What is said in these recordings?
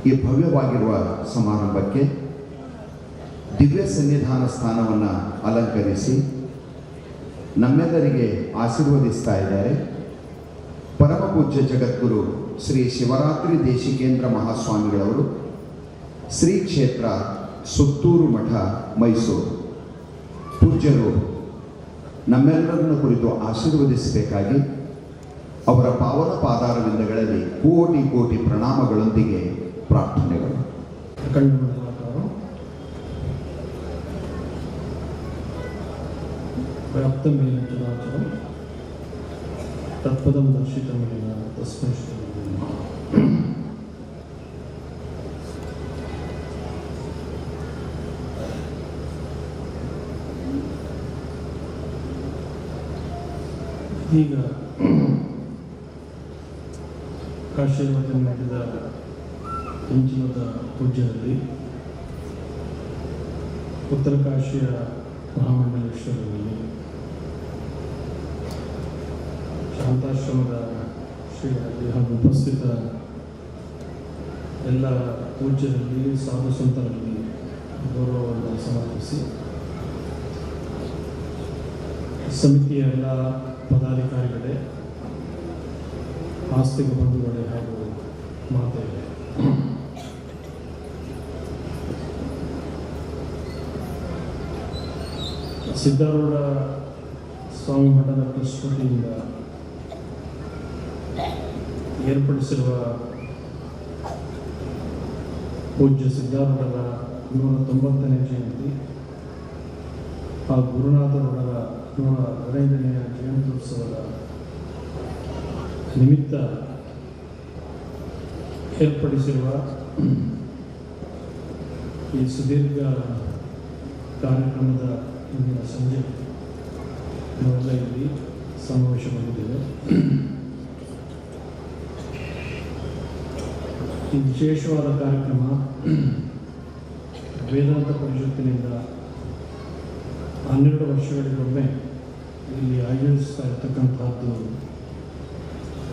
ಈ ಭವ್ಯವಾಗಿರುವ ಸಮಾರಂಭಕ್ಕೆ ದಿವ್ಯ ಸನ್ನಿಧಾನ ಸ್ಥಾನವನ್ನು ಅಲಂಕರಿಸಿ ನಮ್ಮೆಲ್ಲರಿಗೆ ಆಶೀರ್ವದಿಸ್ತಾ ಇದ್ದಾರೆ ಪರಮ ಪೂಜ್ಯ ಜಗದ್ಗುರು ಶ್ರೀ ಶಿವರಾತ್ರಿ ದೇಶಿಕೇಂದ್ರ ಮಹಾಸ್ವಾಮಿಗಳವರು, ಶ್ರೀ ಕ್ಷೇತ್ರ ಸುತ್ತೂರು ಮಠ, ಮೈಸೂರು. ಪೂಜ್ಯರು ನಮ್ಮೆಲ್ಲರನ್ನು ಕುರಿತು ಆಶೀರ್ವದಿಸಬೇಕಾಗಿ ಅವರ ಪಾವನ ಪಾದಾರವಿಂದಗಳಲ್ಲಿ ಕೋಟಿ ಕೋಟಿ ಪ್ರಣಾಮಗಳೊಂದಿಗೆ ಪ್ರಾರ್ಥನೆಗಳು. ವ್ಯಾಪ್ತಮೇನ ಚರಾಚರಂ ತತ್ಪದಂ ದರ್ಶಿತಮೇನ ತಸ್ಮೈ ಶ್ರೀ. ಈಗ ಕಾಶೀವಚನ ಮಾಡಿದ ಇಂಚಿನದ ಪೂಜ್ಯರಲ್ಲಿ, ಉತ್ತರ ಕಾಶಿಯ ಮಹಾಮಂಡಲೇಶ್ವರರಲ್ಲಿ, ಶಾಂತಾಶ್ರಮದ ಶ್ರೀಗಳಲ್ಲಿ ಹಾಗೂ ಉಪಸ್ಥಿತ ಎಲ್ಲ ಪೂಜ್ಯರಲ್ಲಿ, ಸಾಧು ಸಂತರಲ್ಲಿ ಗೌರವವನ್ನು ಸಮರ್ಪಿಸಿ, ಸಮಿತಿಯ ಎಲ್ಲ ಪದಾಧಿಕಾರಿಗಳೇ, ಆಸ್ತಿಕ ಬಂಧುಗಳೇ ಹಾಗೂ ಮಾತೆಯರೇ, ಸಿದ್ಧಾರೂಢ ಸ್ವಾಮಿ ಮಠದ ಟ್ರಸ್ಟ್ ವತಿಯಿಂದ ಏರ್ಪಡಿಸಿರುವ ಪೂಜ್ಯ ಸಿದ್ಧಾರೂಢರ 190ನೇ ಜಯಂತಿ ಹಾಗೂ ಗುರುನಾಥರವರ 115ನೇ ಜಯಂತ್ಯುತ್ಸವದ ನಿಮಿತ್ತ ಏರ್ಪಡಿಸಿರುವ ಈ ಸುದೀರ್ಘ ಕಾರ್ಯಕ್ರಮದ ಇಂದಿನ ಸಂಜೆ ನಾವೆಲ್ಲ ಇಲ್ಲಿ ಸಮಾವೇಶಗೊಂಡಿದ್ದೇವೆ. ಈ ವಿಶೇಷವಾದ ಕಾರ್ಯಕ್ರಮ ವೇದಾಂತ ಪರಿಷತ್ತಿನಿಂದ 12 ವರ್ಷಗಳಿಗೊಮ್ಮೆ ಇಲ್ಲಿ ಆಯೋಜಿಸ್ತಾ ಇರ್ತಕ್ಕಂಥದ್ದು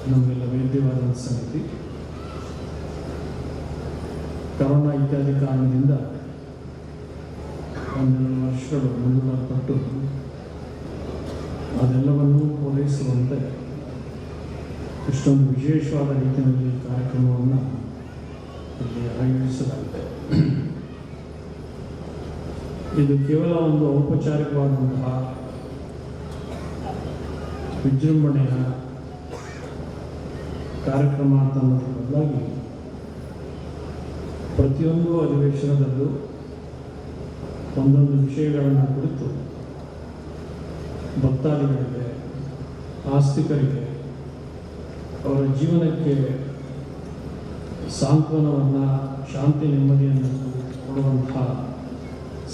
ನಮಗೆಲ್ಲ ವೇದ್ಯವಾದ ಸಂಗತಿ. ಕರೋನಾ ಇತ್ಯಾದಿ ಕಾರಣದಿಂದ 12 ವರ್ಷಗಳು ಮುಂದೂಡಲ್ಪಟ್ಟು ಅದೆಲ್ಲವನ್ನೂ ಪೂರೈಸುವಂತೆ ಇಷ್ಟೊಂದು ವಿಶೇಷವಾದ ರೀತಿಯಲ್ಲಿ ಕಾರ್ಯಕ್ರಮವನ್ನು ಇಲ್ಲಿ ಆಯೋಜಿಸಲಾಗಿದೆ. ಇದು ಕೇವಲ ಒಂದು ಔಪಚಾರಿಕವಾದಂತಹ ವಿಜೃಂಭಣೆಯ ಕಾರ್ಯಕ್ರಮ ಅಂತ ಅನ್ನೋದ್ರ ಬದಲಾಗಿ ಪ್ರತಿಯೊಂದು ಅಧಿವೇಶನದಲ್ಲೂ ಒಂದೊಂದು ವಿಷಯಗಳನ್ನು ಕುರಿತು ಭಕ್ತಾದಿಗಳಿಗೆ, ಆಸ್ತಿಕರಿಗೆ, ಅವರ ಜೀವನಕ್ಕೆ ಸಾಂತ್ವನವನ್ನು, ಶಾಂತಿ, ನೆಮ್ಮದಿಯನ್ನು ಕೊಡುವಂತಹ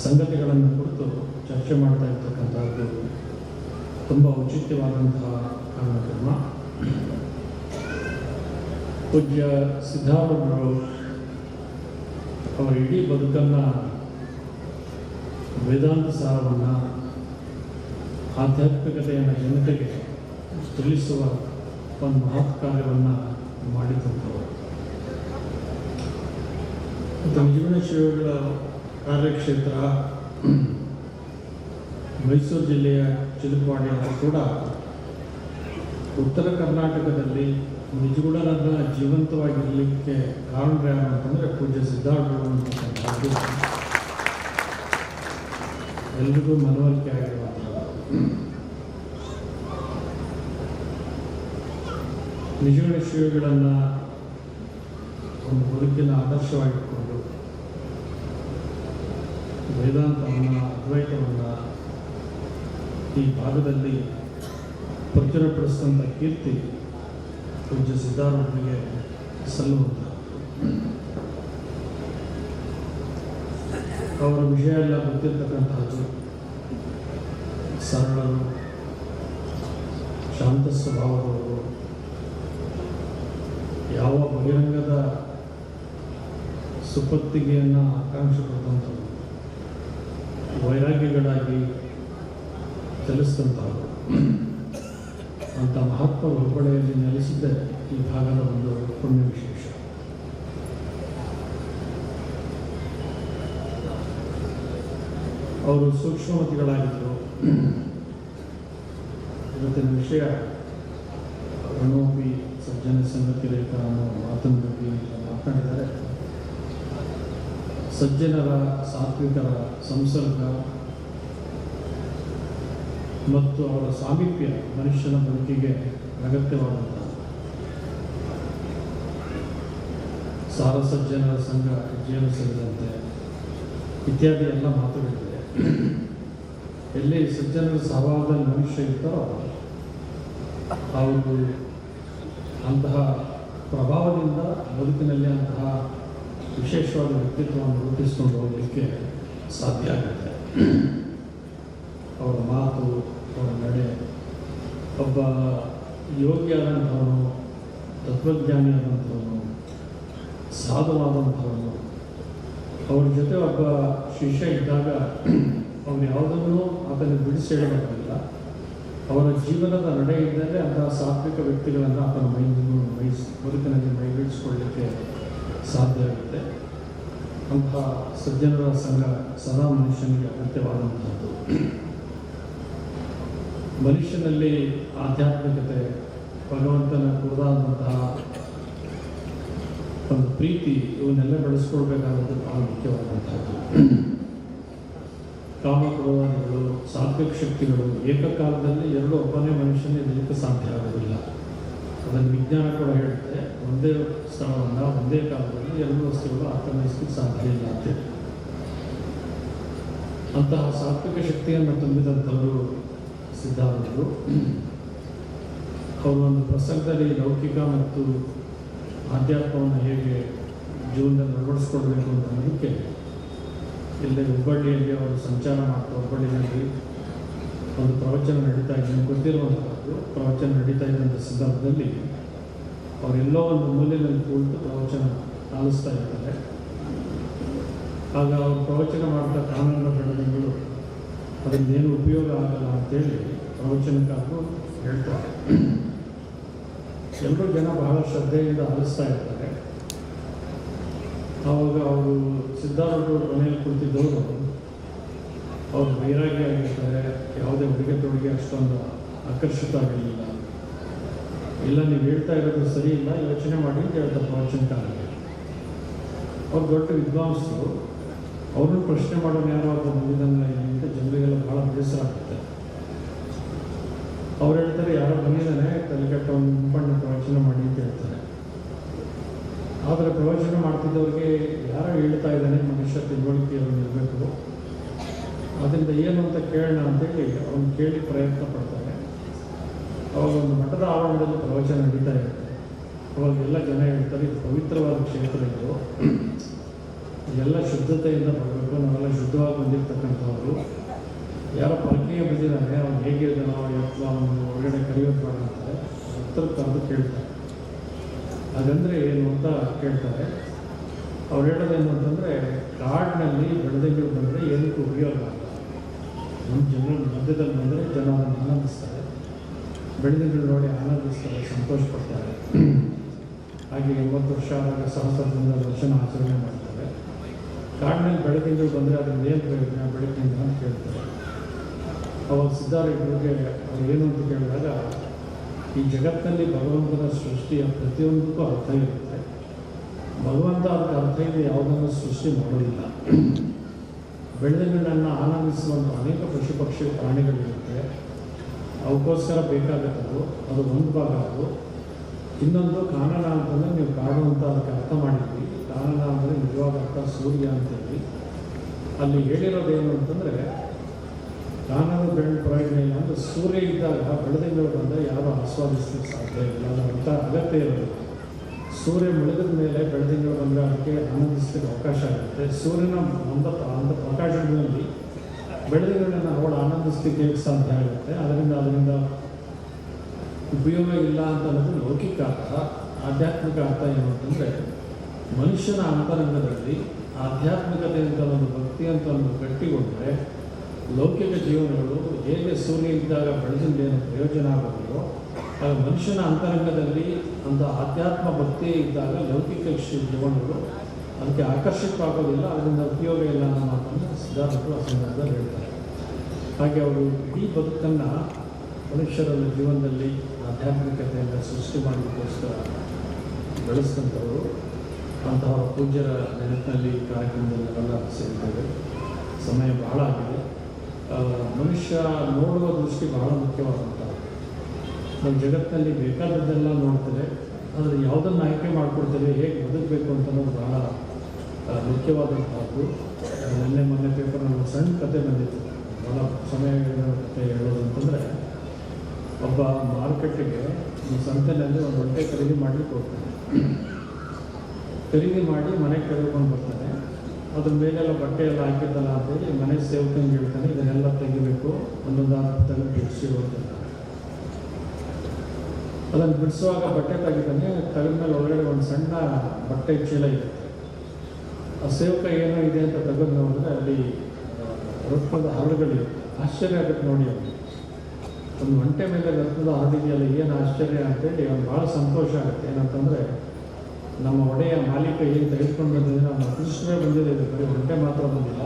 ಸಂಗತಿಗಳನ್ನು ಕುರಿತು ಚರ್ಚೆ ಮಾಡ್ತಾ ಇರ್ತಕ್ಕಂಥದ್ದು ತುಂಬ ಔಚಿತ್ಯವಾದಂತಹ ಕಾರ್ಯಕ್ರಮ. ಪೂಜ್ಯ ಸಿದ್ಧಾರೂಢರು ಅವರ ಇಡೀ ಬದುಕನ್ನು ವೇದಾಂತ ಸಾರವನ್ನು, ಆಧ್ಯಾತ್ಮಿಕತೆಯನ್ನು ಜನತೆಗೆ ತಿಳಿಸುವ ಒಂದು ಮಹತ್ ಕಾರ್ಯವನ್ನು ಮಾಡಿದಂಥವರು. ಮತ್ತು ವಿಜಯಪುರ ಶಿವಗಳ ಕಾರ್ಯಕ್ಷೇತ್ರ ಮೈಸೂರು ಜಿಲ್ಲೆಯ ಚಿಲುಕವಾಡಿಯಲ್ಲಿ ಕೂಡ ಉತ್ತರ ಕರ್ನಾಟಕದಲ್ಲಿ ನಿಜಗುಣರನ್ನ ಜೀವಂತವಾಗಿರಲಿಕ್ಕೆ ಕಾರಣ ಯಾರು ಅಂತಂದರೆ ಪೂಜ್ಯ ಸಿದ್ಧಾರೂಢರು ಅಂತಕ್ಕಂಥದ್ದು ಎಲ್ರಿಗೂ ಮನವರಿಕೆ ಆಗಿರುವಂಥದ್ದು. ನಿಜಗುಣ ಶ್ರೀಗಳನ್ನು ಒಂದು ಬದುಕಿನ ಆದರ್ಶವಾಗಿಟ್ಕೊಂಡು ವೇದಾಂತವನ್ನು, ಅದ್ವೈತವನ್ನು ಈ ಭಾಗದಲ್ಲಿ ಪ್ರಚುರಪಡಿಸಿದಂಥ ಕೀರ್ತಿ ಪೂಜ್ಯ ಸಿದ್ಧಾರೂಢರಿಗೆ ಸಲ್ಲುವಂಥ. ಅವರ ವಿಷಯ ಎಲ್ಲ ಗೊತ್ತಿರ್ತಕ್ಕಂಥದ್ದು. ಸರಳರು, ಶಾಂತ ಸ್ವಭಾವದವರು, ಯಾವ ಬಹಿರಂಗದ ಸುಪತ್ತಿಗೆಯನ್ನು ಆಕಾಂಕ್ಷೆ ಪಡುವಂಥವ್ರು, ವೈರಾಗ್ಯಗಳಾಗಿ ಚಲಿಸಿದಂಥವ್ರು. ಅಂಥ ಮಹತ್ವ ಹುಬ್ಬಳ್ಳಿಯಲ್ಲಿ ನೆಲೆಸಿದ್ದೇ ಈ ಭಾಗದ ಒಂದು ಪುಣ್ಯ ವಿಶೇಷ. ಅವರು ಸೂಕ್ಷ್ಮಮತಿಗಳಾಗಿದ್ದರು. ಇವತ್ತಿನ ವಿಷಯ ರಣೋಪಿ ಸಜ್ಜನ ಸಂಗತಿ ರೇಖಾ ಅನ್ನೋ ಮಾತನ್ನು ಬಗ್ಗೆ ಮಾತನಾಡಿದ್ದಾರೆ. ಸಜ್ಜನರ ಸಾತ್ವಿಕರ ಸಂಸರ್ಗ ಮತ್ತು ಅವರ ಸಾಮೀಪ್ಯ ಮನುಷ್ಯನ ಬದುಕಿಗೆ ಅಗತ್ಯವಾದಂಥ ಸಾರಸಜ್ಜನರ ಸಂಘ ಜೀವನ ಸೇರಿದಂತೆ ಇತ್ಯಾದಿ ಎಲ್ಲ ಮಾತುಗಳಿದೆ. ಎಲ್ಲಿ ಸಜ್ಜನರ ಸಹವಾಸದಲ್ಲಿ ಮನುಷ್ಯ ಇರ್ತಾರೋ ಅವರು ಅಂತಹ ಪ್ರಭಾವದಿಂದ ಬದುಕಿನಲ್ಲಿ ಅಂತಹ ವಿಶೇಷವಾದ ವ್ಯಕ್ತಿತ್ವವನ್ನು ರೂಪಿಸಿಕೊಂಡು ಹೋಗಲಿಕ್ಕೆ ಸಾಧ್ಯ ಆಗುತ್ತೆ. ಅವರ ಮಾತು, ಅವರ ನಡೆ, ಒಬ್ಬ ಯೋಗಿಯಾದಂಥವನು, ತತ್ವಜ್ಞಾನಿಯಾದಂಥವನು, ಸಾಧುವಾದಂಥವನು, ಅವ್ರ ಜೊತೆ ಒಬ್ಬ ಶಿಷ್ಯ ಇದ್ದಾಗ ಅವನು ಯಾವುದನ್ನು ಆತನಿಗೆ ಬಿಡಿಸಿ ಹೇಳಬೇಕಾಗಿಲ್ಲ. ಅವರ ಜೀವನದ ನಡೆಯಿಂದಲೇ ಅಂತಹ ಸಾತ್ವಿಕ ವ್ಯಕ್ತಿಗಳನ್ನು ಆತನ ಬದುಕಿನಲ್ಲಿ ಮೈಗೂಡಿಸಿಕೊಳ್ಳಲಿಕ್ಕೆ ಸಾಧ್ಯ ಆಗುತ್ತೆ. ಅಂತಹ ಸಜ್ಜನರ ಸಂಘ ಸದಾ ಮನುಷ್ಯನಿಗೆ ಅಗತ್ಯವಾದಂಥದ್ದು. ಮನುಷ್ಯನಲ್ಲಿ ಆಧ್ಯಾತ್ಮಿಕತೆ, ಭಗವಂತನ ಕುರಿತಾದಂತಹ ಒಂದು ಪ್ರೀತಿ, ಇವನ್ನೆಲ್ಲ ಬೆಳೆಸ್ಕೊಳ್ಬೇಕಾದದ್ದು ಬಹಳ ಮುಖ್ಯವಾದಂಥದ್ದು. ಕಾಮಕ್ರೋಧಾದಿಗಳು, ಸಾತ್ವಿಕ ಶಕ್ತಿಗಳು ಏಕಕಾಲದಲ್ಲಿ ಎರಡು ಒಬ್ಬನೇ ಮನುಷ್ಯನ ಇರಲಿಕ್ಕೆ ಸಾಧ್ಯ ಆಗೋದಿಲ್ಲ. ಅದನ್ನು ವಿಜ್ಞಾನ ಕೂಡ ಹೇಳುತ್ತೆ. ಒಂದೇ ಸ್ಥಳವನ್ನು ಒಂದೇ ಕಾಲದಲ್ಲಿ ಎರಡು ವಸ್ತುಗಳು ಆಕ್ರಮಿಸಲಿಕ್ಕೆ ಸಾಧ್ಯ ಇಲ್ಲ ಅಂತೇಳಿ. ಅಂತಹ ಸಾತ್ವಿಕ ಶಕ್ತಿಯನ್ನು ತುಂಬಿದಂಥವರು ಸಿದ್ಧಾಂತರು. ಅವರು ಒಂದು ಪ್ರಸಂಗದಲ್ಲಿ ಲೌಕಿಕ ಮತ್ತು ಆಧ್ಯಾತ್ಮವನ್ನು ಹೇಗೆ ಜೀವನದಲ್ಲಿ ಅಳವಡಿಸ್ಕೊಳ್ಬೇಕು ಅಂತ ಅನ್ನೋದಕ್ಕೆ ಇಲ್ಲಿ ಹುಬ್ಬಳ್ಳಿಯಲ್ಲಿ ಅವರು ಸಂಚಾರ ಮಾಡ್ತಾ, ಹುಬ್ಬಳ್ಳಿಯಲ್ಲಿ ಒಂದು ಪ್ರವಚನ ನಡೀತಾ ಇದ್ದ, ಗೊತ್ತಿರುವಂಥದ್ದು ಪ್ರವಚನ ನಡೀತಾ ಇದ್ದಂಥ ಸಂದರ್ಭದಲ್ಲಿ ಅವರೆಲ್ಲೋ ಒಂದು ಮೂಲೆಯಲ್ಲಿ ಕುಳಿತು ಪ್ರವಚನ ಆಲಿಸ್ತಾ ಇರ್ತಾರೆ. ಆಗ ಅವರು ಪ್ರವಚನ ಮಾಡ್ತಾ ಕಾನೂನಿನ ಬೆಳದಿಂಗಳು ಅದರಿಂದೇನು ಉಪಯೋಗ ಆಗಲ್ಲ ಅಂತೇಳಿ ಪ್ರವಚನಕ್ಕಾಗೂ ಹೇಳ್ತಾರೆ. ಎಲ್ಲರೂ ಜನ ಬಹಳ ಶ್ರದ್ಧೆಯಿಂದ ಆಲಿಸ್ತಾ ಇರ್ತಾರೆ. ಆವಾಗ ಅವರು ಸಿದ್ಧಾರೂಢರು ಮನೆಯಲ್ಲಿ ಕುಳಿತಿದ್ದವರು ಅವರು ವೈರಾಗ್ಯ ಆಗಿರ್ತಾರೆ. ಯಾವುದೇ ಉಡುಗೆ ತೊಡುಗೆ ಅಷ್ಟೊಂದು ಆಕರ್ಷಿತ ಆಗಿರಲಿಲ್ಲ. ಇಲ್ಲ, ನೀವು ಹೇಳ್ತಾ ಇರೋದು ಸರಿ ಇಲ್ಲ, ಯೋಚನೆ ಮಾಡಿ ಅಂತ ಹೇಳ್ತಾರೆ ಪ್ರವಚನಕಾರರಿಗೆ. ಅವ್ರು ದೊಡ್ಡ ವಿದ್ವಾಂಸರು. ಅವ್ರನ್ನ ಪ್ರಶ್ನೆ ಮಾಡೋನು ಯಾರೋ ಒಬ್ಬ ಬಂದಿದ್ದಲ್ಲ ಅಂತ ಜನರಿಗೆಲ್ಲ ಭಾಳ ಬೇಸರ ಆಗುತ್ತೆ. ಅವ್ರು ಹೇಳ್ತಾರೆ, ಯಾರೋ ಬಂದಿದ್ದಾನೆ, ತಲೆಕೆಟ್ಟ ಒಂದು ಮುಂಬಣ್ಣ ಪ್ರವಚನ ಮಾಡಿ ಅಂತ ಹೇಳ್ತಾರೆ. ಆದರೆ ಪ್ರವಚನ ಮಾಡ್ತಿದ್ದವ್ರಿಗೆ ಯಾರೋ ಹೇಳ್ತಾ ಇದ್ದಾನೆ, ಮನುಷ್ಯ ತಿಳುವಳಿಕೆ ಅವ್ರು ಇರಬೇಕು, ಅದರಿಂದ ಏನು ಅಂತ ಕೇಳೋಣ ಅಂತೇಳಿ ಅವ್ನು ಕೇಳಿ ಪ್ರಯತ್ನ ಪಡ್ತಾರೆ. ಅವಾಗ ಒಂದು ಮಠದ ಆವರಣದಲ್ಲಿ ಪ್ರವಚನ ನಡೀತಾ ಇರುತ್ತೆ. ಅವಾಗೆಲ್ಲ ಜನ ಹೇಳ್ತಾರೆ, ಇದು ಪವಿತ್ರವಾದ ಕ್ಷೇತ್ರ, ಇದು ಎಲ್ಲ ಶುದ್ಧತೆಯಿಂದ ಬರಬೇಕು, ನಾವೆಲ್ಲ ಶುದ್ಧವಾಗಿ ಬಂದಿರ್ತಕ್ಕಂಥವ್ರು. ಯಾರೋ ಪರಕೀಯ ಬಂದಿದ್ದಾನೆ, ಅವ್ನು ಹೇಗಿದ್ದಾನೋ ಎತ್ತಲ ಅವನು ಒಳಗಡೆ ಕರೆಯೋದು ಬೇಡ ಅಂತಾರೆ. ಹತ್ತಿರ ಕರೆದು ಕೇಳ್ತಾರೆ, ಹಾಗಂದರೆ ಏನು ಅಂತ ಕೇಳ್ತಾರೆ. ಅವ್ರು ಹೇಳೋದೇನು ಅಂತಂದರೆ, ಕಾಡಿನಲ್ಲಿ ಬೆಳೆದಂಗೆ ಬಂದರೆ ಏನಕ್ಕೂ ಉಪಯೋಗ ಆಗಲ್ಲ. ನಮ್ಮ ಜನರ ಮಧ್ಯದಲ್ಲಿ ಬಂದರೆ ಜನ ಅದನ್ನು ಆನಂದಿಸ್ತಾರೆ, ಬೆಳೆದಂಗಳು ನೋಡಿ ಆನಂದಿಸ್ತಾರೆ, ಸಂತೋಷ ಪಡ್ತಾರೆ. ಹಾಗೆ 80 ವರ್ಷ ಆದಾಗ ಸಹಸ್ರದಿಂದ ದರ್ಶನ ಆಚರಣೆ ಮಾಡ್ತಾರೆ. ಕಾಡಿನಲ್ಲಿ ಬೆಳದಿಂಗಳು ಬಂದರೆ ಅದರಿಂದ ಏನು ಪ್ರಯೋಜನ ಬೆಳಕಿಂದ ಅಂತ ಕೇಳ್ತಾರೆ. ಅವಾಗ ಸಿದ್ಧಾರೂಢರಿಗೆ ಅವ್ರು ಏನು ಅಂತ ಕೇಳಿದಾಗ, ಈ ಜಗತ್ತಿನಲ್ಲಿ ಭಗವಂತನ ಸೃಷ್ಟಿಯ ಪ್ರತಿಯೊಂದಕ್ಕೂ ಅರ್ಥ ಇರುತ್ತೆ. ಭಗವಂತ ಅದಕ್ಕೆ ಅರ್ಥ ಇದೆ ಯಾವುದನ್ನು ಸೃಷ್ಟಿ ಮಾಡೋದಿಲ್ಲ. ಬೆಳೆದಂಗಳನ್ನು ಆನಂದಿಸುವಂಥ ಅನೇಕ ಪಶು ಪಕ್ಷಿ ಪ್ರಾಣಿಗಳಿರುತ್ತೆ, ಅವಕ್ಕೋಸ್ಕರ ಬೇಕಾಗುತ್ತದು. ಅದು ಒಂದು ಭಾಗ. ಅದು ಇನ್ನೊಂದು ಕಾನನ ಅಂತಂದರೆ, ನೀವು ಕಾಡು ಅಂತ ಅದಕ್ಕೆ ಅರ್ಥ ಮಾಡಿದ್ವಿ. ಕಾನನ ಅಂದರೆ ನಿಜವಾದ ಅರ್ಥ ಸೂರ್ಯ ಅಂತೇಳಿ. ಅಲ್ಲಿ ಹೇಳಿರೋದೇನು ಅಂತಂದರೆ, ಕಾನನ ಬೆಳೆ ಪ್ರಯೋಜನ ಇಲ್ಲ ಅಂದರೆ ಸೂರ್ಯ ಇದ್ದಾಗ ಬೆಳೆದಂಗಳು ಬಂದರೆ ಯಾರೂ ಆಸ್ವಾದಿಸಲಿಕ್ಕೆ ಸಾಧ್ಯ ಇಲ್ಲ, ಅದರ ಅರ್ಥ ಅಗತ್ಯ ಇರೋದಿಲ್ಲ. ಸೂರ್ಯ ಮುಳುಗಿದ ಮೇಲೆ ಬೆಳೆದಂಗಳು ಬಂದರೆ ಅದಕ್ಕೆ ಆನಂದಿಸಲಿಕ್ಕೆ ಅವಕಾಶ ಆಗುತ್ತೆ. ಸೂರ್ಯನ ಅಂಥ ಪ್ರಕಾಶಗಳಲ್ಲಿ ಬೆಳೆದಂಗಳನ್ನು ಅವಳು ಆನಂದಿಸಲಿಕ್ಕೆ ಹೇಗೆ ಸಾಧ್ಯ ಆಗುತ್ತೆ? ಅದರಿಂದ ಉಪಯೋಗ ಇಲ್ಲ ಅಂತ ಅನ್ನೋದು ಲೌಕಿಕ ಅರ್ಥ. ಆಧ್ಯಾತ್ಮಿಕ ಅರ್ಥ ಏನು ಅಂತಂದರೆ, ಮನುಷ್ಯನ ಅಂತರಂಗದಲ್ಲಿ ಆಧ್ಯಾತ್ಮಿಕತೆ ಅಂತ ಒಂದು ಭಕ್ತಿ ಅಂತ ಒಂದು ಗಟ್ಟಿಗೊಂಡ್ರೆ, ಲೌಕಿಕ ಜೀವನಗಳು ಹೇಗೆ ಸೂರ್ಯ ಇದ್ದಾಗ ಬೆಳೆದಿಂದೇನು ಪ್ರಯೋಜನ ಆಗೋದಿಲ್ಲೋ, ಆಗ ಮನುಷ್ಯನ ಅಂತರಂಗದಲ್ಲಿ ಒಂದು ಆಧ್ಯಾತ್ಮ ಭಕ್ತಿ ಇದ್ದಾಗ ಲೌಕಿಕ ಜೀವನಗಳು ಅದಕ್ಕೆ ಆಕರ್ಷಿತವಾಗೋದಿಲ್ಲ, ಅದರಿಂದ ಉಪಯೋಗ ಇಲ್ಲ ಅನ್ನೋ ಮಾತನ್ನು ಸಿದ್ಧಾರ್ಥರು ಆ ಸಂದರ್ಭದಲ್ಲಿ ಹೇಳ್ತಾರೆ. ಹಾಗೆ ಅವರು ಇಡೀ ಬದುಕನ್ನು ಮನುಷ್ಯರ ಜೀವನದಲ್ಲಿ ಆಧ್ಯಾತ್ಮಿಕತೆಯನ್ನು ಸೃಷ್ಟಿ ಮಾಡೋದಕ್ಕೋಸ್ಕರ ಬೆಳೆಸಿದಂಥವರು. ಅಂತಹ ಪೂಜ್ಯರ ನೆನಪಿನಲ್ಲಿ ಕಾರ್ಯಕ್ರಮದಲ್ಲಿ ನಾವೆಲ್ಲ ಸೇರಿದ್ದೇವೆ. ಸಮಯ ಬಹಳ ಆಗಿದೆ. ಮನುಷ್ಯ ನೋಡುವ ದೃಷ್ಟಿ ಬಹಳ ಮುಖ್ಯವಾದಂಥದ್ದು. ನಾವು ಜಗತ್ತಿನಲ್ಲಿ ಬೇಕಾದದ್ದೆಲ್ಲ ನೋಡ್ತೇವೆ, ಆದರೆ ಯಾವುದನ್ನು ಆಯ್ಕೆ ಮಾಡಿಕೊಡ್ತೇವೆ, ಹೇಗೆ ಬದುಕಬೇಕು ಅಂತ ಅನ್ನೋದು ಬಹಳ ಮುಖ್ಯವಾದಂಥದ್ದು. ಮೊನ್ನೆ ಪೇಪರ್ನಲ್ಲಿ ಒಂದು ಸಣ್ಣ ಕತೆ ಬಂದಿತ್ತು. ಬಹಳ ಸಮಯ ಕತೆ ಹೇಳೋದು ಅಂತಂದರೆ, ಒಬ್ಬ ಮಾರುಕಟ್ಟೆಗೆ ಈ ಸಂತೆಯಲ್ಲಿ ಒಂದು ಹೊಟ್ಟೆ ಖರೀದಿ ಮಾಡಲಿಕ್ಕೆ ಹೋಗ್ತಾನೆ. ಖರೀದಿ ಮಾಡಿ ಮನೆಗೆ ಕರೆದುಕೊಂಡು ಬರ್ತಾನೆ. ಅದ್ರ ಮೇಲೆಲ್ಲ ಬಟ್ಟೆ ಎಲ್ಲ ಹಾಕಿದ್ದಲ್ಲ ಅಂತೇಳಿ ಮನೆ ಸೇವಕಂಗೆ ಹೇಳ್ತಾನೆ, ಇದನ್ನೆಲ್ಲ ತೆಗಿಬೇಕು, ಒಂದೊಂದಾದ ತೆಗೆದು ಬಿಡಿಸಿ ಹೋಗ್ತಾನೆ. ಅದನ್ನು ಬಿಡಿಸುವಾಗ ಬಟ್ಟೆ ತೆಗಿತಾನೆ. ತೆಗೆದ ಮೇಲೆ ಒಳಗಡೆ ಒಂದು ಸಣ್ಣ ಬಟ್ಟೆ ಚೀಲ ಇರುತ್ತೆ. ಆ ಸೇವಕ ಏನೋ ಇದೆ ಅಂತ ತೆಗೆದು ನೋಡಿದ್ರೆ ಅಲ್ಲಿ ರತ್ನದ ಹರಳುಗಳಿರುತ್ತೆ. ಆಶ್ಚರ್ಯ ಆಗುತ್ತೆ ನೋಡಿ. ಅವನಿಗೆ ಒಂದು ಒಂಟೆ ಮೇಲೆ ರತ್ನದ ಹರಡಿದೆಯಲ್ಲ, ಏನು ಆಶ್ಚರ್ಯ ಅಂತೇಳಿ ಅವ್ನು ಭಾಳ ಸಂತೋಷ ಆಗುತ್ತೆ. ಏನಂತಂದರೆ, ನಮ್ಮ ಒಡೆಯ ಮಾಲೀಕ ಏನು ತೆಗೆದುಕೊಂಡು ಬಂದಿದೆ, ನಮ್ಮ ಅದೃಷ್ಟವೇ ಬಂದಿದೆ, ಇದು ಬರೀ ಒಂಟೆ ಮಾತ್ರ ಬಂದಿಲ್ಲ,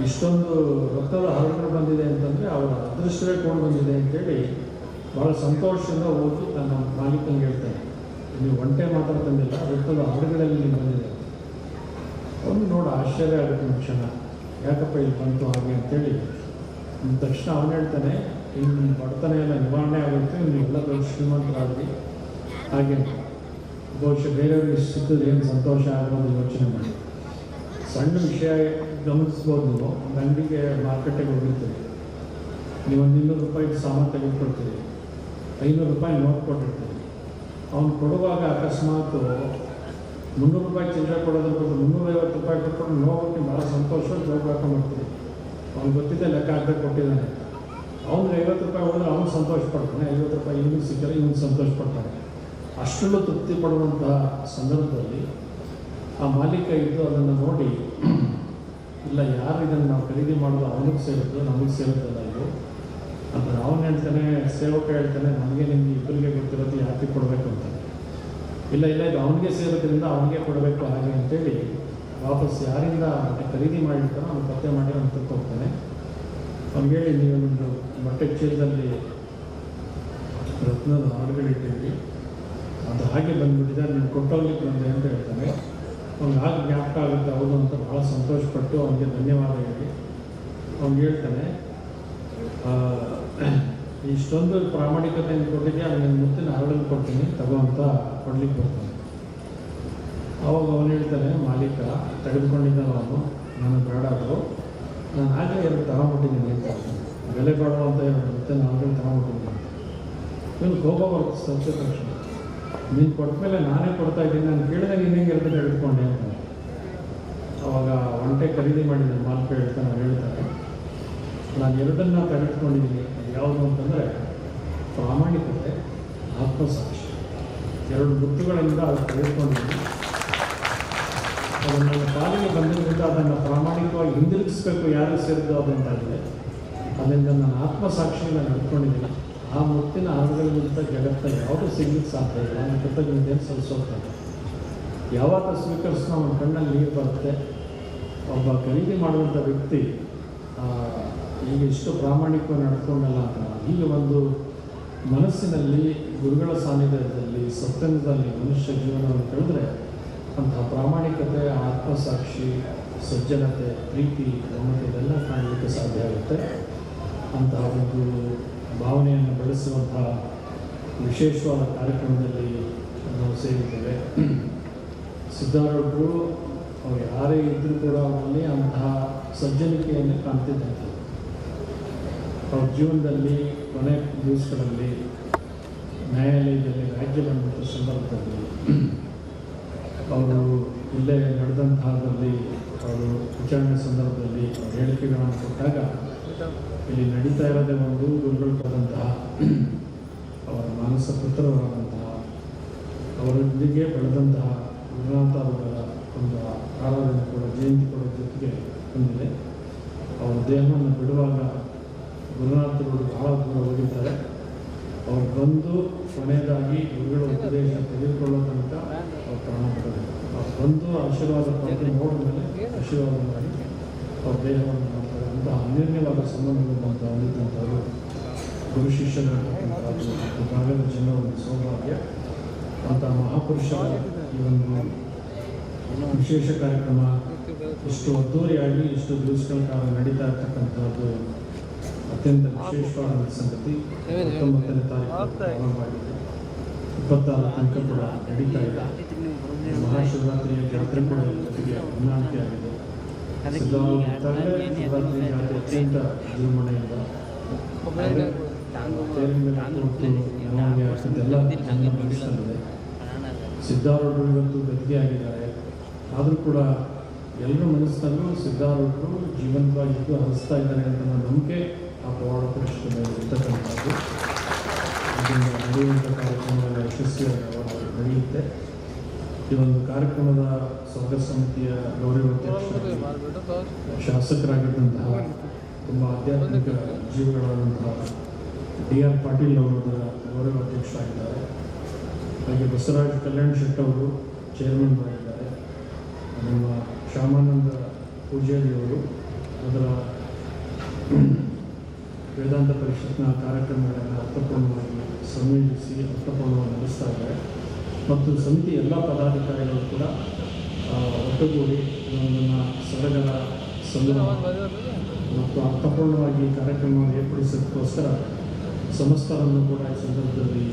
ಇಷ್ಟೊಂದು ರಕ್ತದ ಹರಳುಗಳು ಬಂದಿದೆ ಅಂತಂದರೆ ಅವರ ಅದೃಷ್ಟವೇ ಕೊಂಡು ಬಂದಿದೆ ಅಂತೇಳಿ ಭಾಳ ಸಂತೋಷದಿಂದ ಹೋಗಿ ನನ್ನ ಮಾಲೀಕನಿಗೆ ಹೇಳ್ತಾನೆ, ನೀವು ಒಂಟೆ ಮಾತ್ರ ತಂದಿಲ್ಲ, ರಕ್ತದ ಹರಳುಗಳಲ್ಲಿ ನೀವು ಬಂದಿದೆ. ಅವನು ನೋಡಿ ಆಶ್ಚರ್ಯ ಆಗುತ್ತೆ ಒಂದು ಕ್ಷಣ, ಯಾಕಪ್ಪ ಇಲ್ಲಿ ಬಂತು ಹಾಗೆ ಅಂತೇಳಿ. ತಕ್ಷಣ ಅವನು ಹೇಳ್ತಾನೆ, ಇನ್ನು ಬಡತನ ಎಲ್ಲ ನಿವಾರಣೆ ಆಗುತ್ತೆ, ನೀವೆಲ್ಲ ದೊಡ್ಡ ಶ್ರೀಮಂತರಾದ್ರಿ ಹಾಗೆ ಬಹುಶಃ ಬೇರೆಯವ್ರಿಗೆ ಸಿಕ್ಕಿದ್ರೆ ಏನು ಸಂತೋಷ ಆಗೋದು ಯೋಚನೆ ಮಾಡಿ. ಸಣ್ಣ ವಿಷಯ ಗಮನಿಸ್ಬೋದು. ನೀವು ಒಂದು ಅಂಗಡಿಗೆ ಮಾರ್ಕೆಟಿಗೆ ಹೋಗಿರ್ತೀರಿ, ನೀವು ಒಂದು 200 ರೂಪಾಯಿ ಸಾಮಾನು ತೆಗೆದುಕೊಡ್ತೀರಿ, 500 ರೂಪಾಯಿ ನೋಟ್ ಕೊಟ್ಟಿರ್ತೀರಿ. ಅವ್ನು ಕೊಡುವಾಗ ಅಕಸ್ಮಾತ್ 300 ರೂಪಾಯಿ ಚಿಲ್ಲರೆ ಕೊಡೋದ್ರ ಬದಲು 350 ರೂಪಾಯಿ ಕೊಟ್ಕೊಂಡು ನೋಡೋಕ್ಕೆ ಭಾಳ ಸಂತೋಷವಾಗಿ ಜೋಗ ಹಾಕೊಂಡ್ಬರ್ತೀವಿ. ಅವ್ನು ಗೊತ್ತಿದ್ದೆ ಲೆಕ್ಕ ಹಾಕಿ ಕೊಟ್ಟಿದ್ದಾನೆ. ಅವ್ನಿಗೆ 50 ರೂಪಾಯಿ ಹೋದ್ರೆ ಅವ್ನು ಸಂತೋಷ ಪಡ್ತಾನೆ, 50 ರೂಪಾಯಿ ಇವನಿಗೆ ಸಿಕ್ಕರೆ ಇವನು ಸಂತೋಷ ಪಡ್ತಾನೆ. ಅಷ್ಟೆಲ್ಲ ತೃಪ್ತಿ ಪಡುವಂತಹ ಸಂದರ್ಭದಲ್ಲಿ ಆ ಮಾಲೀಕ ಇದ್ದು ಅದನ್ನು ನೋಡಿ, ಇಲ್ಲ ಯಾರು ಇದನ್ನು ನಾವು ಖರೀದಿ ಮಾಡೋದು ಅವನಿಗೆ ಸೇರುತ್ತೆ, ನಮಗೆ ಸೇರುತ್ತಲ್ಲ ಇದು ಅಂತ ಅವನು ಹೇಳ್ತಾನೆ. ಸೇವಕ ಹೇಳ್ತಾನೆ, ನನಗೆ ನಿಮಗೆ ಇಬ್ಬರಿಗೆ ಗೊತ್ತಿರೋದು ಯಾಕೆ ಕೊಡಬೇಕು ಅಂತಾನೆ. ಇಲ್ಲ ಇದು ಅವನಿಗೆ ಸೇರೋದ್ರಿಂದ ಅವನಿಗೆ ಕೊಡಬೇಕು ಹಾಗೆ ಅಂತೇಳಿ ವಾಪಸ್ ಯಾರಿಂದ ಖರೀದಿ ಮಾಡಿರ್ತಾನೋ ಅವ್ನು ಪತ್ತೆ ಮಾಡಿ ಅವ್ನು ತಕ್ಕೋಗ್ತಾನೆ. ಅವ್ನಿಗೆ ಹೇಳಿ, ನೀವೊಂದು ಬಟ್ಟೆ ಚೀಲದಲ್ಲಿ ರತ್ನದ ಹಾಡುಗಳಿಟ್ಟಿದ್ವಿ, ಅದು ಹಾಗೆ ಬಂದುಬಿಟ್ಟಿದೆ, ನೀವು ಕೊಟ್ಟೋಗ್ಲಿಕ್ಕೆ ಬಂದೆ ಅಂತ ಹೇಳ್ತಾನೆ. ಅವ್ನಿಗೆ ಆಗ ಜ್ಞಾಪಕ ಆಗುತ್ತೆ, ಹೌದು ಅಂತ ಭಾಳ ಸಂತೋಷಪಟ್ಟು ಅವನಿಗೆ ಧನ್ಯವಾದ ಹೇಳಿ ಅವ್ನಿಗೆ ಹೇಳ್ತಾನೆ, ಇಷ್ಟೊಂದು ಪ್ರಾಮಾಣಿಕತೆಯನ್ನು ಕೊಟ್ಟಿದ್ದೆ, ಅದನ್ನು ಮುತ್ತಿನ ಹರಳನ್ನು ಕೊಡ್ತೀನಿ ತಗೋ ಅಂತ ಕೊಡ್ಲಿಕ್ಕೆ ಬರ್ತಾನೆ. ಅವಾಗ ಅವನು ಹೇಳ್ತಾನೆ, ಮಾಲೀಕ ತೆಗೆದುಕೊಂಡಿದ್ದಾನೆ ಅವನು, ನಾನು ಬೇಡ ಅದು, ನಾನು ಆಗಲೇ 2 ತಗೊಂಡ್ಬಿಟ್ಟಿದ್ದೀನಿ ಅಂತ ಬೆಲೆ ಬಾಡುವಂಥ ಮುತ್ತಿನ ಹರಳನ್ನು ತಗೊಂಡ್ಬಿಟ್ಟಿದ್ದೀನಿ ಅಂತ. ಇವನು ಕೋಪ ಬರುತ್ತೆ ಸ್ವಲ್ಪ ತಕ್ಷಣ, ನೀನು ಕೊಟ್ಟ ಮೇಲೆ ನಾನೇ ಕೊಡ್ತಾ ಇದ್ದೀನಿ, ನಾನು ಕೇಳಿದಾಗ ನೀನು ಹೆಂಗೆ 2 ತೆಗೆದುಕೊಂಡೆ ಅಂತಾನೆ. ಅವಾಗ ಒಂಟೆ ಖರೀದಿ ಮಾಡಿದ್ದಾನೆ ಮಾಲೀಕ ಹೇಳ್ತಾರೆ, ನಾನು 2 ತೆಗೆದುಕೊಂಡಿದ್ದೀನಿ. ಅದು ಯಾವುದು ಅಂತಂದರೆ ಪ್ರಾಮಾಣಿಕತೆ, ಆತ್ಮಸಾಕ್ಷಿ, 2 ಗುರುತುಗಳಿಂದ ಅದು ತೆಗೆದುಕೊಂಡಿದ್ದೀನಿ. ಅದನ್ನು ನನ್ನ ಪಾಲಿಗೆ ಬಂದಿದ್ದರಿಂದ ಅದನ್ನು ಪ್ರಾಮಾಣಿಕವಾಗಿ ಹಿಂದಿರುಗಿಸ್ಬೇಕು, ಯಾರು ಸೇರಿದ್ದು ಅದಂತಾಗಿದೆ. ಅದರಿಂದ ನನ್ನ ಆತ್ಮಸಾಕ್ಷಿಯನ್ನು ನಡ್ಕೊಂಡಿದ್ದೀನಿ. ಆ ಮುತ್ತಿನ ಹರಳುಗಳಿಗಿಂತ ಜಗತ್ತಲ್ಲಿ ಯಾವುದೂ ಸಿಗ್ಲಿಕ್ಕೆ ಸಾಧ್ಯ ಇಲ್ಲ. ನನ್ನ ಕೃತಜ್ಞತೆಯನ್ನು ಸಲ್ಲಿಸೋಗ್ತಾನೆ. ಯಾವಾಗ ಸ್ವೀಕರಿಸಿ ನಮ್ಮ ಕಣ್ಣಲ್ಲಿ ನೀರು ಬರುತ್ತೆ. ಒಬ್ಬ ಖರೀದಿ ಮಾಡುವಂಥ ವ್ಯಕ್ತಿ ಈಗ ಇಷ್ಟು ಪ್ರಾಮಾಣಿಕವಾಗಿ ನಡ್ಕೊಂಡಲ್ಲ ಅಂತ ಈಗ ಒಂದು ಮನಸ್ಸಿನಲ್ಲಿ ಗುರುಗಳ ಸಾನ್ನಿಧ್ಯದಲ್ಲಿ ಸತ್ಸಂಗದಲ್ಲಿ ಮನುಷ್ಯ ಜೀವನವನ್ನು ಕಳೆದ್ರೆ ಅಂತಹ ಪ್ರಾಮಾಣಿಕತೆ, ಆತ್ಮಸಾಕ್ಷಿ, ಸಜ್ಜನತೆ, ಪ್ರೀತಿ, ಮಮತೆ ಇದೆಲ್ಲ ಕಾಣಲಿಕ್ಕೆ ಸಾಧ್ಯ ಆಗುತ್ತೆ. ಅಂತಹ ಒಂದು ಭಾವನೆಯನ್ನು ಬೆಳೆಸುವಂತಹ ವಿಶೇಷವಾದ ಕಾರ್ಯಕ್ರಮದಲ್ಲಿ ನಾವು ಸೇರಿದ್ದೇವೆ. ಸಿದ್ಧಾರೂಢರು ಅವರು ಯಾರೇ ಇದ್ದರೂ ಕೂಡ ಅವರಲ್ಲಿ ಅಂತಹ ಸಜ್ಜನಿಕೆಯನ್ನು ಕಾಣ್ತಿದ್ದಂಥದ್ದು. ಅವ್ರ ಜೀವನದಲ್ಲಿ ಕೊನೆ ದಿವಸಗಳಲ್ಲಿ ನ್ಯಾಯಾಲಯದಲ್ಲಿ ರಾಜ್ಯ ಬಂದಂಥ ಸಂದರ್ಭದಲ್ಲಿ ಅವರು ಇಲ್ಲೇ ನಡೆದಂತಹದಲ್ಲಿ ಅವರು ವಿಚಾರಣೆ ಸಂದರ್ಭದಲ್ಲಿ ಹೇಳಿಕೆಗಳನ್ನು ಕೊಟ್ಟಾಗ ಇಲ್ಲಿ ನಡೀತಾ ಇರೋದೇ ಒಂದು ಗುರುಗಳು ಕೊಟ್ಟಂತಹ ಅವರ ಮಾನಸ ಪುತ್ರರಾದಂತಹ ಅವರೊಂದಿಗೆ ಬೆಳೆದಂತಹ ಗುರುನಾಥ ಅವರ ಒಂದು ಆರಾಧನೆ ಕೂಡ ಜಯಂತಿ ಕೂಡ ಜೊತೆಗೆ ಬಂದಿದೆ. ಅವರ ದೇಹವನ್ನು ಬಿಡುವಾಗ ಗುರುನಾಥರು ಬಹಳ ದೂರ ಹೋಗಿದ್ದಾರೆ. ಅವರು ಬಂದು ಕೊನೆಯದಾಗಿ ಗುರುಗಳ ಉಪದೇಶ ತೆಗೆದುಕೊಳ್ಳೋ ತನಕ ಅವ್ರು ಪ್ರಾಣ ಬಿಡಬೇಕು. ಅವ್ರು ಬಂದು ಆಶೀರ್ವಾದ ಪಡೆದು ನೋಡಿದ್ಮೇಲೆ ಆಶೀರ್ವಾದ ಮಾಡಿ ಅವ್ರ ದೇಹವನ್ನು ಮಾಡ್ತಾರೆ ಅಂತ ಅನ್ಯೋನ್ಯವಾದ ಸಂಬಂಧಗಳು ಅಂತ ಹೊಂದಿದ್ದಂಥವ್ರು ಗುರು ಶಿಷ್ಯರಾಗಿರ್ತಕ್ಕಂಥದ್ದು ಮತ್ತು ಭಾಗದ ಜನ ಒಂದು ಸೌಭಾಗ್ಯ ಅಂತ ಮಹಾಪುರುಷರ ಈ ಒಂದು ವಿಶೇಷ ಕಾರ್ಯಕ್ರಮ ಇಷ್ಟು ಅದ್ದೂರಿಯಾಗಿ ಇಷ್ಟು ದಿವಸಗಳ ಕಾಲ ನಡೀತಾ ಇರ್ತಕ್ಕಂಥದ್ದು ಅತ್ಯಂತ ವಿಶೇಷವಾದ ಸಂಗತಿ. 19ನೇ ತಾರೀಕು ಪ್ರಾರಂಭವಾಗಿದೆ, 24 ತನಕ ಕೂಡ ನಡೀತಾ ಇದೆ. ಮಹಾಶಿವರಾತ್ರಿಯ ಜಾತ್ರೆ ಕೂಡ ಜೊತೆಗೆ ಹೊಂದಾಣಿಕೆ ಆಗಿದೆ. ಶಿವರಾತ್ರಿ ಜಾತ್ರೆ ಅತ್ಯಂತ ವಿಜೃಂಭಣೆಯಿಂದ ಸಿದ್ಧಾರೂಢರು ಇವತ್ತು ಗದ್ದಿಗೆ ಆಗಿದ್ದಾರೆ. ಆದರೂ ಕೂಡ ಎಲ್ಲರ ಮನಸ್ಸಿನಲ್ಲೂ ಸಿದ್ಧಾರೂಢರು ಜೀವಂತವಾಗಿದ್ದು ಹರಿಸ್ತಾ ಇದ್ದಾರೆ ಅಂತ ನಂಬಿಕೆ ಆ ಪವಾಡ ಪುರುಷರ ಮೇಲೆ ಇರ್ತಕ್ಕಂಥದ್ದು. ಇದರಿಂದ ನಡೆಯುವಂಥ ಕಾರ್ಯಕ್ರಮಗಳ ಯಶಸ್ವಿಯಾಗಿ ನಡೆಯುತ್ತೆ. ಈ ಒಂದು ಕಾರ್ಯಕ್ರಮದ ಸ್ವಾಗತ ಸಮಿತಿಯ ಗೌರವಾಧ್ಯಕ್ಷರಾಗಿ ಶಾಸಕರಾಗಿದ್ದಂತಹ ತುಂಬ ಆಧ್ಯಾತ್ಮಿಕ ಜೀವಗಳಾದಂತಹ DR ಪಾಟೀಲ್ ಅವರ ಗೌರವಾಧ್ಯಕ್ಷರಾಗಿದ್ದಾರೆ. ಹಾಗೆ ಬಸವರಾಜ್ ಕಲ್ಯಾಣ್ ಶೆಟ್ಟಿ ಅವರು ಚೇರ್ಮನ್ ಆಗಿದ್ದಾರೆ. ನಮ್ಮ ಶ್ಯಾಮಾನಂದ ಪೂಜಾರಿ ಅವರು ಅದರ ವೇದಾಂತ ಪರಿಷತ್ನ ಕಾರ್ಯಕ್ರಮಗಳನ್ನು ಅರ್ಥಪೂರ್ಣವಾಗಿ ಸಂಯೋಜಿಸಿ ಅರ್ಥಪೂರ್ಣವಾಗಿ ನಡೆಸ್ತಾ ಇದ್ದಾರೆ. ಮತ್ತು ಸಮಿತಿ ಎಲ್ಲ ಪದಾಧಿಕಾರಿಗಳು ಕೂಡ ಒಟ್ಟುಗೂಡಿ ಇದೊಂದನ್ನು ಸಡಗರ ಸಂಭ್ರಮ ಮತ್ತು ಅರ್ಥಪೂರ್ಣವಾಗಿ ಕಾರ್ಯಕ್ರಮವನ್ನು ಏರ್ಪಡಿಸೋದಕ್ಕೋಸ್ಕರ ಸಮಸ್ತರನ್ನು ಕೂಡ ಈ ಸಂದರ್ಭದಲ್ಲಿ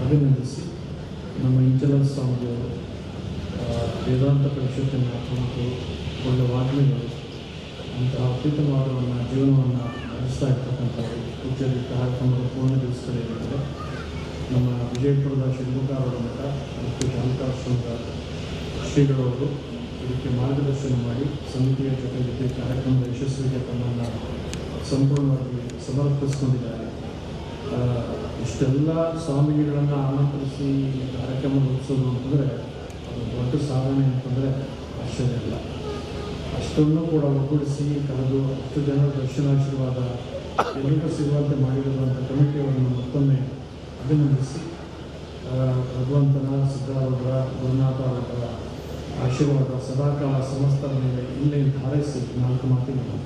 ಅಭಿನಂದಿಸಿ ನಮ್ಮ ಇಂಚಲರ್ ಸ್ವಾಮಿಯವರು ವೇದಾಂತ ಪರಿಷತ್ತಿನ ಮತ್ತು ಒಳ್ಳೆಯ ವಾಗ್ಮಿಗಳು ಅಂತಹ ಅತ್ಯುತ್ತಮವಾದ ಜೀವನವನ್ನು ನಡೆಸ್ತಾ ಇರ್ತಕ್ಕಂಥದ್ದು ಪೂಜ್ಯರು ಕಾರ್ಯಕ್ರಮದ ಪೂರ್ಣ ದಿವಸಗಳಿರುತ್ತದೆ. ನಮ್ಮ ವಿಜಯಪುರದ ಶಿವಮೊಗ್ಗವರ ಮಠ ಮತ್ತು ಜಾನಕಾಶ್ರಮದ ಶ್ರೀಗಳವರು ಇದಕ್ಕೆ ಮಾರ್ಗದರ್ಶನ ಮಾಡಿ ಸಮಿತಿಯ ಜೊತೆಗೆ ಕಾರ್ಯಕ್ರಮದ ಯಶಸ್ವಿಗೆ ತಮ್ಮನ್ನು ಸಂಪೂರ್ಣವಾಗಿ ಸಮರ್ಪಿಸಿಕೊಂಡಿದ್ದಾರೆ. ಇಷ್ಟೆಲ್ಲ ಸ್ವಾಮೀಜಿಗಳನ್ನು ಆಮಂತ್ರಿಸಿ ಕಾರ್ಯಕ್ರಮ ರೂಪಿಸೋದು ಅಂತಂದರೆ ಅದು ದೊಡ್ಡ ಸಾಧನೆ ಅಂತಂದರೆ ಆಶ್ಚರ್ಯ ಇಲ್ಲ. ಅಷ್ಟನ್ನು ಕೂಡ ಒಗ್ಗೂಡಿಸಿ ಕಳೆದು ಅಷ್ಟು ಜನರ ದರ್ಶನಾಶೀರ್ವಾದ ಎಲ್ಲರಿಗೂ ಸಿಗುವಂತೆ ಮಾಡಿರುವಂಥ ಕಮಿಟಿಯವರನ್ನು ಮತ್ತೊಮ್ಮೆ ಅಭಿನಂದಿಸಿ ಭಗವಂತನ ಸಿದ್ಧಾರೂಢರ ಗುರುನಾಥ ಅವರ ಆಶೀರ್ವಾದ ಸದಾಕಾಲ ಸಮಸ್ತರ ಮೇಲೆ ಇಲ್ಲೇ ಹಾರೈಸಿ 4 ಮಾತಿಗಳು